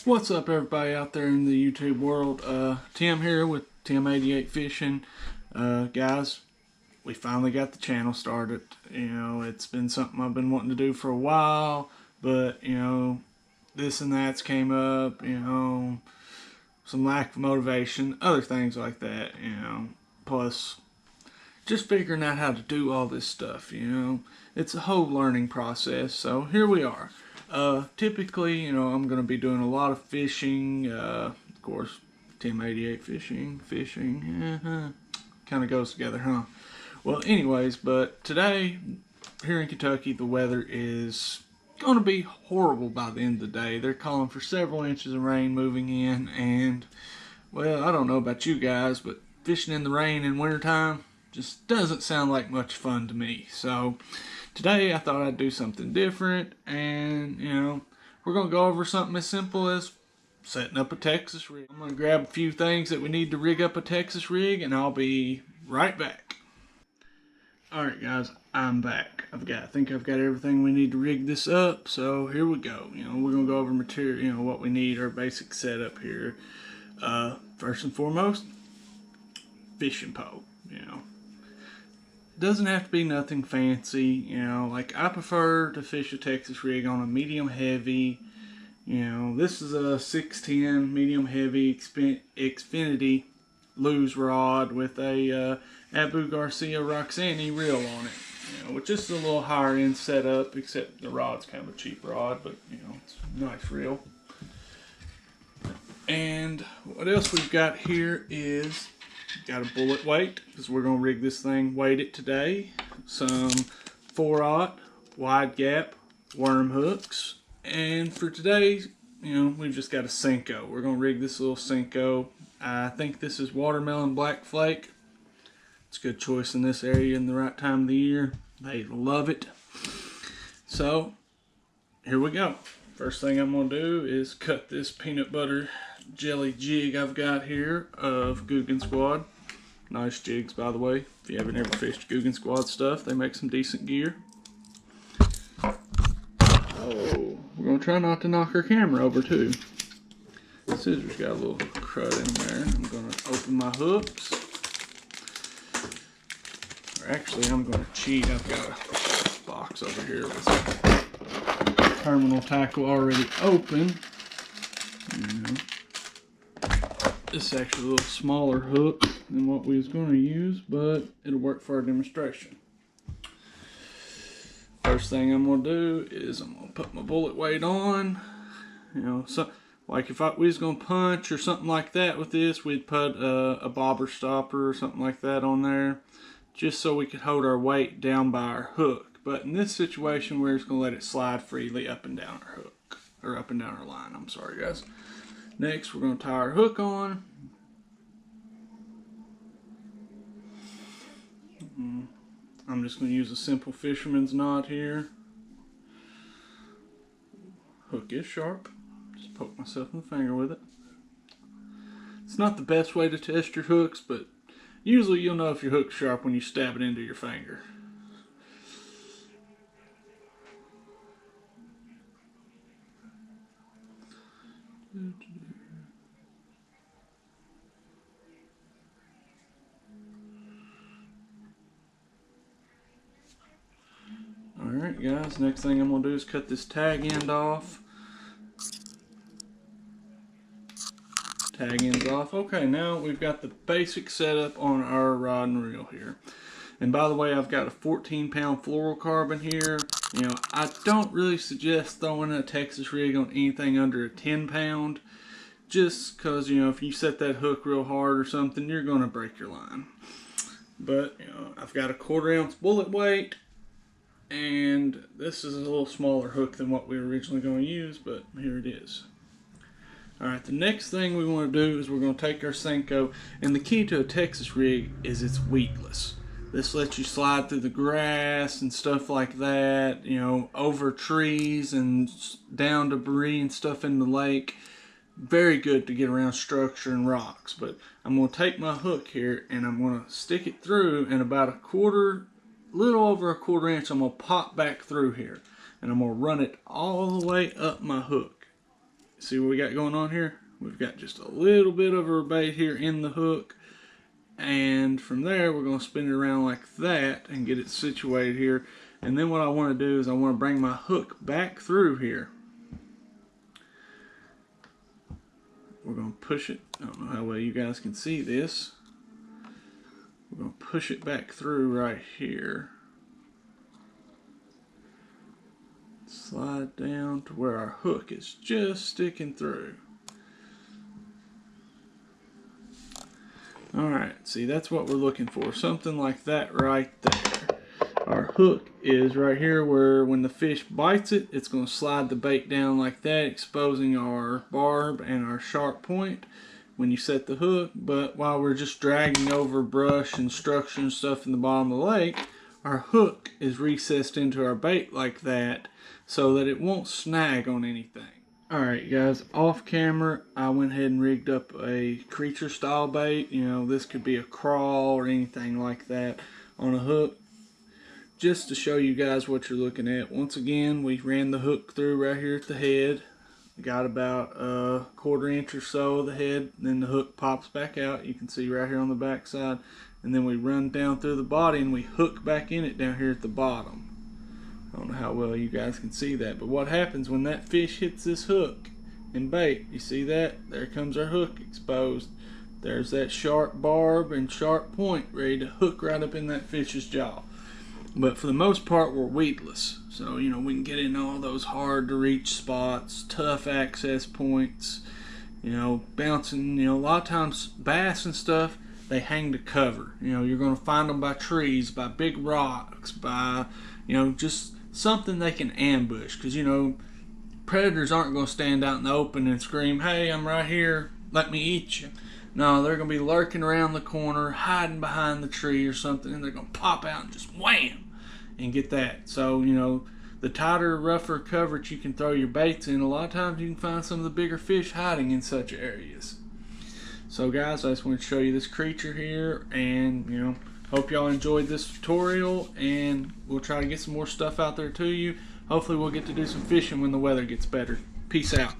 What's up, everybody out there in the YouTube world? Tim here with Tim88 Fishing. Guys, we finally got the channel started. You know, it's been something I've been wanting to do for a while, but you know, this and that's came up. You know, some lack of motivation, other things like that. You know, plus just figuring out how to do all this stuff. You know, it's a whole learning process. So here we are. Typically, you know, I'm going to be doing a lot of fishing. Of course, Tim88 fishing, kind of goes together, huh? Well, anyways, but today, here in Kentucky, the weather is going to be horrible by the end of the day. They're calling for several inches of rain moving in, and, well, I don't know about you guys, but fishing in the rain in wintertime just doesn't sound like much fun to me. So today I thought I'd do something different, and you know, we're gonna go over something as simple as setting up a Texas rig. I'm gonna grab a few things that we need to rig up a Texas rig, and I'll be right back. Alright guys, I'm back. I think I've got everything we need to rig this up, so here we go. You know, we're gonna go over material, you know, what we need, our basic setup here. First and foremost, fishing pole, you know. Doesn't have to be nothing fancy, you know, like I prefer to fish a Texas rig on a medium heavy. You know, this is a 610 medium heavy Xfinity Lew's rod with a Abu Garcia Roxanne reel on it, you know, which is a little higher end setup, except the rod's kind of a cheap rod, but you know, it's a nice reel. And what else we've got here is got a bullet weight, because we're going to rig this thing weighted today. Some 4/0 wide gap worm hooks. And for today, you know, we've just got a Senko. We're going to rig this little Senko. I think this is watermelon black flake. It's a good choice in this area in the right time of the year. They love it. So, here we go. First thing I'm going to do is cut this peanut butter jelly jig I've got here of Googan Squad. Nice jigs, by the way. If you haven't ever fished Googan Squad stuff, they make some decent gear. Oh, we're going to try not to knock our camera over too. The scissors got a little crud in there. I'm going to open my hooks. Or actually, I'm going to cheat. I've got a box over here with terminal tackle already open. This is actually a little smaller hook than what we was going to use, but it'll work for our demonstration. First thing I'm going to do is I'm going to put my bullet weight on. You know, so like if we was going to punch or something like that with this, we'd put a bobber stopper or something like that on there, just so we could hold our weight down by our hook. But in this situation, we're just going to let it slide freely up and down our hook, or up and down our line. I'm sorry, guys. Next, we're going to tie our hook on. I'm just going to use a simple fisherman's knot here. Hook is sharp. Just poke myself in the finger with it. It's not the best way to test your hooks, but usually you'll know if your hook's sharp when you stab it into your finger. Alright guys, next thing I'm going to do is cut this tag end off. Tag end's off. Okay, now we've got the basic setup on our rod and reel here. And by the way, I've got a 14-pound fluorocarbon here. You know, I don't really suggest throwing a Texas rig on anything under a 10-pound. Just because, you know, if you set that hook real hard or something, you're going to break your line. But, you know, I've got a 1/4 ounce bullet weight. And this is a little smaller hook than what we were originally going to use, but here it is. Alright, the next thing we want to do is we're going to take our Senko, and the key to a Texas rig is it's weedless. This lets you slide through the grass and stuff like that, you know, over trees and down debris and stuff in the lake. Very good to get around structure and rocks. But I'm going to take my hook here and I'm going to stick it through, and about a little over a 1/4 inch, I'm going to pop back through here. And I'm going to run it all the way up my hook. See what we got going on here? We've got just a little bit of our bait here in the hook, and from there we're going to spin it around like that and get it situated here. And then what I want to do is I want to bring my hook back through here. We're going to push it. I don't know how well you guys can see this. We're going to push it back through right here. Slide down to where our hook is just sticking through. Alright, see, that's what we're looking for. Something like that right there. Our hook is right here where when the fish bites it, it's going to slide the bait down like that, exposing our barb and our sharp point when you set the hook. But while we're just dragging over brush and structure and stuff in the bottom of the lake, our hook is recessed into our bait like that so that it won't snag on anything. Alright guys, off camera I went ahead and rigged up a creature style bait. You know, this could be a crawl or anything like that on a hook, just to show you guys what you're looking at. Once again, we ran the hook through right here at the head. Got about a 1/4 inch or so of the head, then the hook pops back out. You can see right here on the back side. And then we run down through the body and we hook back in it down here at the bottom. I don't know how well you guys can see that, but what happens when that fish hits this hook and bait, you see that? There comes our hook exposed. There's that sharp barb and sharp point ready to hook right up in that fish's jaw. But for the most part, we're weedless. So, you know, we can get in all those hard to reach spots, tough access points, you know, bouncing. You know, a lot of times bass and stuff, they hang to cover. You know, you're going to find them by trees, by big rocks, by, you know, just something they can ambush. Because, you know, predators aren't going to stand out in the open and scream, "Hey, I'm right here, let me eat you." No, they're going to be lurking around the corner, hiding behind the tree or something, and they're going to pop out and just wham and get that. So, you know, the tighter, rougher coverage you can throw your baits in, a lot of times you can find some of the bigger fish hiding in such areas. So guys, I just want to show you this creature here, and you know, hope y'all enjoyed this tutorial, and we'll try to get some more stuff out there to you. Hopefully we'll get to do some fishing when the weather gets better. Peace out.